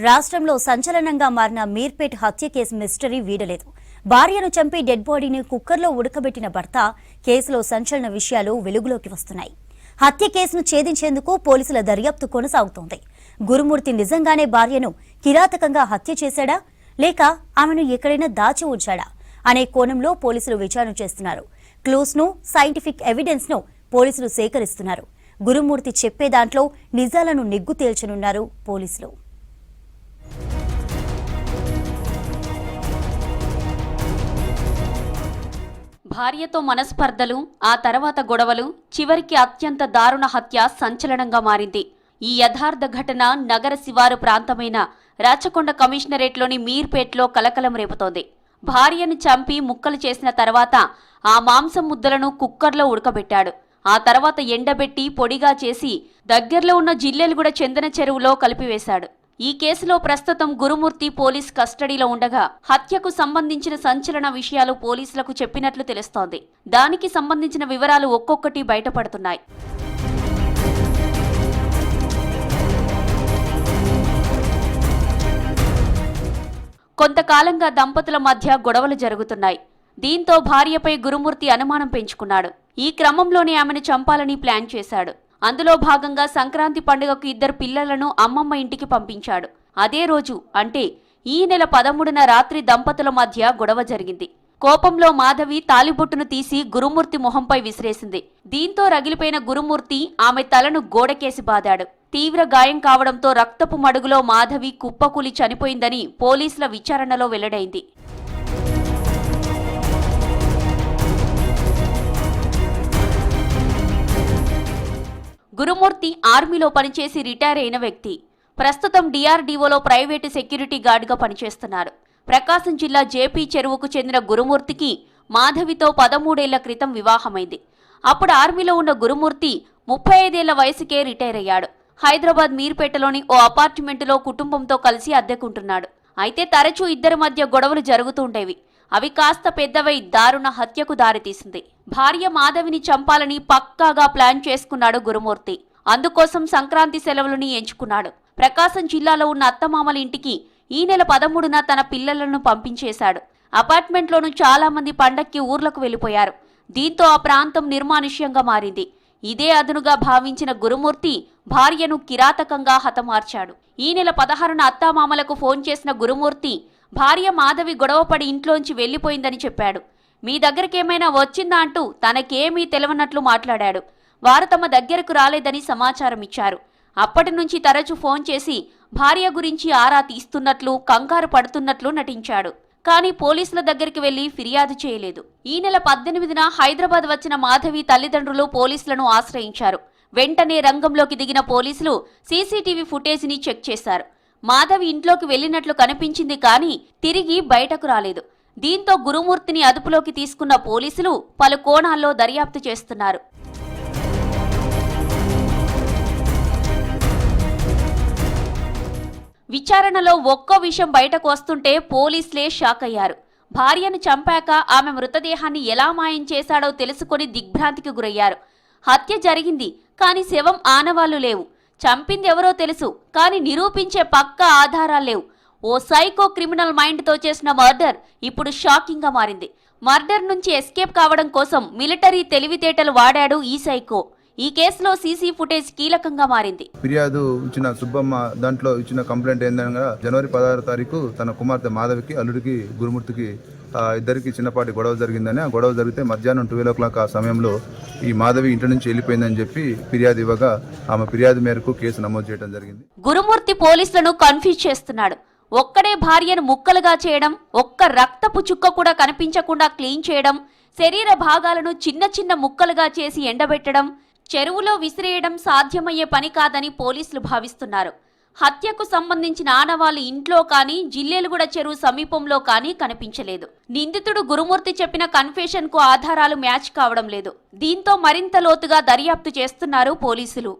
రాష్ట్రంలో సంచలనంగా మారిన మీర్పేట్ హత్య కేసు మిస్టరీ వీడలేదు. భార్యను చంపి డెడ్ బాడీని కుక్కర్లో ఉడకబెట్టిన భర్త కేసులో సంచలన విషయాలు వెలుగులోకి వస్తున్నాయి. హత్య కేసును ఛేదించేందుకు పోలీసుల దర్యాప్తు కొనసాగుతోంది. గురుమూర్తి నిజంగానే భార్యను కిరాతకంగా హత్య చేశాడా లేక ఆమెను ఎక్కడైనా దాచి ఉంచాడా అనే కోణంలో పోలీసులు విచారణ చేస్తున్నారు. క్లూస్ ను, సైంటిఫిక్ ఎవిడెన్స్ ను పోలీసులు సేకరిస్తున్నారు. గురుమూర్తి చెప్పే దాంట్లో నిజాలను నిగ్గు తేల్చనున్నారు పోలీసులు. భార్యతో మనస్పర్ధలు, ఆ తర్వాత గొడవలు, చివరికి అత్యంత దారుణ హత్య సంచలనంగా మారింది. ఈ యథార్థ ఘటన నగర శివారు ప్రాంతమైన రాచకొండ కమిషనరేట్లోని మీర్పేట్లో కలకలం రేపుతోంది. భార్యను చంపి ముక్కలు చేసిన తర్వాత ఆ మాంసం ముద్దలను కుక్కర్లో ఉడకబెట్టాడు. ఆ తర్వాత ఎండబెట్టి పొడిగా చేసి దగ్గరలో ఉన్న జిల్లెలుగూడ చందన చెరువులో కలిపివేశాడు. ఈ కేసులో ప్రస్తుతం గురుమూర్తి పోలీస్ కస్టడీలో ఉండగా హత్యకు సంబంధించిన సంచలన విషయాలు పోలీసులకు చెప్పినట్లు తెలుస్తోంది. దానికి సంబంధించిన వివరాలు ఒక్కొక్కటి బయటపడుతున్నాయి. కొంతకాలంగా దంపతుల మధ్య గొడవలు జరుగుతున్నాయి. దీంతో భార్యపై గురుమూర్తి అనుమానం పెంచుకున్నాడు. ఈ క్రమంలోనే ఆమెను చంపాలని ప్లాన్ చేశాడు. అందులో భాగంగా సంక్రాంతి పండుగకు 2 పిల్లలను అమ్మమ్మ ఇంటికి పంపించాడు. అదే రోజు అంటే ఈ నెల 13న రాత్రి దంపతుల మధ్య గొడవ జరిగింది. కోపంలో మాధవి తాలిబొట్టును తీసి గురుమూర్తి మొహంపై విసిరేసింది. దీంతో రగిలిపోయిన గురుమూర్తి ఆమె తలను గోడకేసి బాదాడు. తీవ్ర గాయం కావడంతో రక్తపు మడుగులో మాధవి కుప్పకూలి చనిపోయిందని పోలీసుల విచారణలో వెల్లడైంది. గురుమూర్తి ఆర్మీలో పనిచేసి రిటైర్ అయిన వ్యక్తి. ప్రస్తుతం DRDOలో ప్రైవేటు సెక్యూరిటీ గార్డుగా పనిచేస్తున్నారు. ప్రకాశం జిల్లా జేపీ చెరువుకు చెందిన గురుమూర్తికి మాధవితో 13 ఏళ్ల క్రితం వివాహమైంది. అప్పుడు ఆర్మీలో ఉన్న గురుమూర్తి 35 ఏళ్ల వయసుకే రిటైర్ అయ్యాడు. హైదరాబాద్ మీర్పేటలోని ఓ అపార్ట్మెంటులో కుటుంబంతో కలిసి అద్దెకుంటున్నాడు. అయితే తరచూ ఇద్దరి మధ్య గొడవలు జరుగుతుండేవి. అవి కాస్త పెద్దవై దారుణ హత్యకు దారితీసింది. భార్య మాధవిని చంపాలని పక్కాగా ప్లాన్ చేసుకున్నాడు గురుమూర్తి. అందుకోసం సంక్రాంతి సెలవులని ఎంచుకున్నాడు. ప్రకాశం జిల్లాలో ఉన్న అత్తమామల ఇంటికి ఈ నెల 13న తన పిల్లలను పంపించేశాడు. అపార్ట్మెంట్లోనూ చాలా మంది పండక్కి ఊర్లకు వెళ్లిపోయారు. దీంతో ఆ ప్రాంతం నిర్మానుష్యంగా మారింది. ఇదే అదునుగా భావించిన గురుమూర్తి భార్యను కిరాతకంగా హతమార్చాడు. ఈ నెల 16న అత్తామామలకు ఫోన్ చేసిన గురుమూర్తి భార్య మాధవి గొడవపడి ఇంట్లోంచి వెళ్లిపోయిందని చెప్పాడు. మీ దగ్గరకేమైనా వచ్చిందా అంటూ తనకేమీ తెలియనట్లు మాట్లాడాడు. వారు తమ దగ్గరకు రాలేదని సమాచారం ఇచ్చారు. అప్పటి నుంచి తరచూ ఫోన్ చేసి భార్య గురించి ఆరా తీస్తున్నట్లు, కంగారు పడుతున్నట్లు నటించాడు. కానీ పోలీసుల దగ్గరికి వెళ్లి ఫిర్యాదు చేయలేదు. ఈ నెల 18న హైదరాబాద్ వచ్చిన మాధవి తల్లిదండ్రులు పోలీసులను ఆశ్రయించారు. వెంటనే రంగంలోకి దిగిన పోలీసులు సీసీటీవీ ఫుటేజ్ని చెక్ చేశారు. మాధవి ఇంట్లోకి వెళ్లినట్లు కనిపించింది కానీ తిరిగి బయటకు రాలేదు. దీంతో గురుమూర్తిని అదుపులోకి తీసుకున్న పోలీసులు పలు కోణాల్లో దర్యాప్తు చేస్తున్నారు. విచారణలో ఒక్కో విషయం బయటకు వస్తుంటే పోలీసులే షాక్ అయ్యారు. భార్యను చంపాక ఆమె మృతదేహాన్ని ఎలా మాయం చేశాడో తెలుసుకొని దిగ్భ్రాంతికి గురయ్యారు. హత్య జరిగింది కానీ శవం ఆనవాళ్లు లేవు. చంపింది ఎవరో తెలుసు కానీ నిరూపించే పక్కా ఆధారాలు లేవు. ఓ సైకో క్రిమినల్ మైండ్తో చేసిన మర్డర్ ఇప్పుడు షాకింగ్ గా మారింది. మర్డర్ నుంచి ఎస్కేప్ కావడం కోసం మిలిటరీ తెలివితేటలు వాడాడు ఈ సైకో. ఈ కేసులో సీసీ ఫుటేజ్ కీలకంగా మారింది. ఫిర్యాదు ఇచ్చిన సుబ్బమ్మ దాంట్లో ఇచ్చిన కంప్లైంట్ ఏందనగా జనవరి 16వ తారీఖు తన కుమార్తె మాధవికి, అల్లుడికి గురుమూర్తికి ఇద్దరికి చిన్నపాటి గొడవ జరిగిందని, ఆ గొడవ జరిగితే మధ్యాహ్నం 12 o'clock ఆ సమయంలో ఈ మాధవి ఇంటి నుంచి వెళ్ళిపోయిందని చెప్పి ఫిర్యాదు ఇవ్వగా ఆమె ఫిర్యాదు మేరకు కేసు నమోదు చేయడం జరిగింది. గురుమూర్తి పోలీసులను కన్ఫ్యూజ్ చేస్తున్నాడు. ఒక్కడే భార్యను ముక్కలుగా చేయడం, ఒక్క రక్తపు చుక్క కూడా కనిపించకుండా క్లీన్ చేయడం, శరీర భాగాలను చిన్న చిన్న ముక్కలుగా చేసి ఎండబెట్టడం, చెరువులో విసిరేయడం సాధ్యమయ్యే పని కాదని పోలీసులు భావిస్తున్నారు. హత్యకు సంబంధించిన ఆనవాళ్లు ఇంట్లో కానీ, జిల్లెలుగూడ చెరువు సమీపంలో కానీ కనిపించలేదు. నిందితుడు గురుమూర్తి చెప్పిన కన్ఫెషన్ కు ఆధారాలు మ్యాచ్ కావడం లేదు. దీంతో మరింత లోతుగా దర్యాప్తు చేస్తున్నారు పోలీసులు.